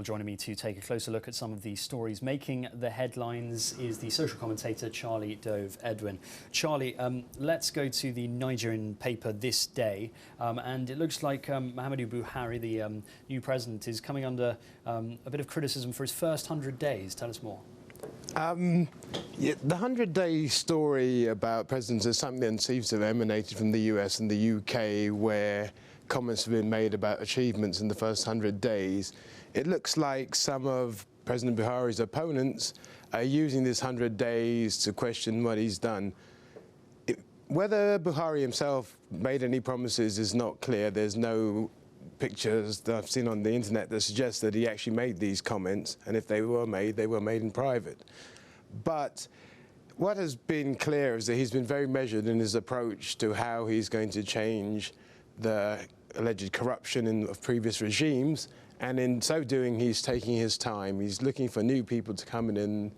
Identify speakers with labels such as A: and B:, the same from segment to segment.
A: joining me to take a closer look at some of the stories making the headlines is the social commentator Charlie Dove Edwin. Charlie, let's go to the Nigerian paper This Day, and it looks like Muhammadu Buhari, the new president, is coming under a bit of criticism for his first 100 days. Tell us more.
B: Yeah, the 100-day story about presidents is something that seems to have emanated from the US and the UK, where comments have been made about achievements in the first 100 days. It looks like some of President Buhari's opponents are using this 100 days to question what he's done. Whether Buhari himself made any promises is not clear. There's no pictures that I've seen on the internet that suggest that he actually made these comments, and if they were made in private. But what has been clear is that he's been very measured in his approach to how he's going to change the alleged corruption of previous regimes, and in so doing he's taking his time. He's looking for new people to come in and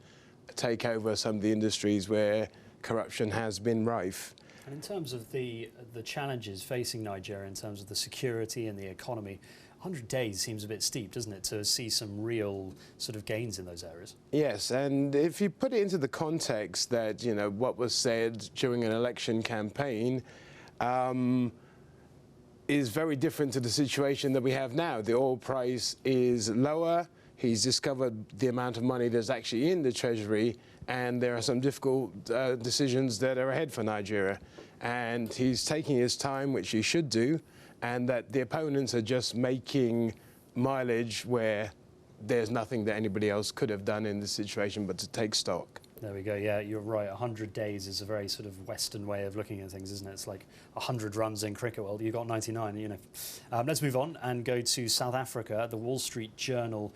B: take over some of the industries where corruption has been rife.
A: And in terms of the challenges facing Nigeria in terms of the security and the economy, 100 days seems a bit steep, doesn't it, to see some real sort of gains in those areas? Yes,
B: and if you put it into the context that, you know, what was said during an election campaign is very different to the situation that we have now. The oil price is lower. He's discovered the amount of money that's actually in the Treasury, and there are some difficult decisions that are ahead for Nigeria. And he's taking his time, which he should do, and that the opponents are just making mileage where there's nothing that anybody else could have done in this situation but to take stock.
A: There we go. Yeah, you're right. 100 days is a very sort of Western way of looking at things, isn't it? It's like 100 runs in cricket. Well, you got 99, you know. Let's move on and go to South Africa. The Wall Street Journal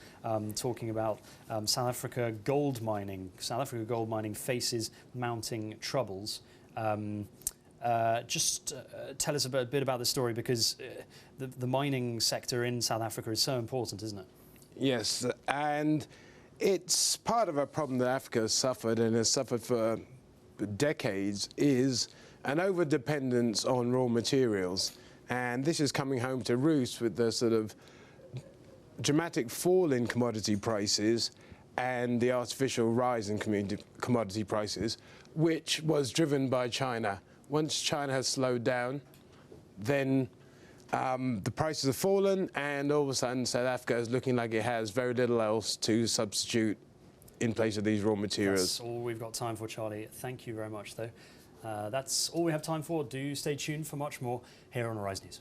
A: talking about South Africa gold mining. South Africa gold mining faces mounting troubles. Just tell us a bit about the story, because the mining sector in South Africa is so important, isn't it?
B: Yes, and it's part of a problem that Africa has suffered, and has suffered for decades, is an over-dependence on raw materials. And this is coming home to roost with the sort of dramatic fall in commodity prices and the artificial rise in commodity prices, which was driven by China. Once China has slowed down, then the prices have fallen, and all of a sudden South Africa is looking like it has very little else to substitute in place of these raw materials.
A: That's all we've got time for, Charlie. Thank you very much, though. That's all we have time for. Do stay tuned for much more here on Arise News.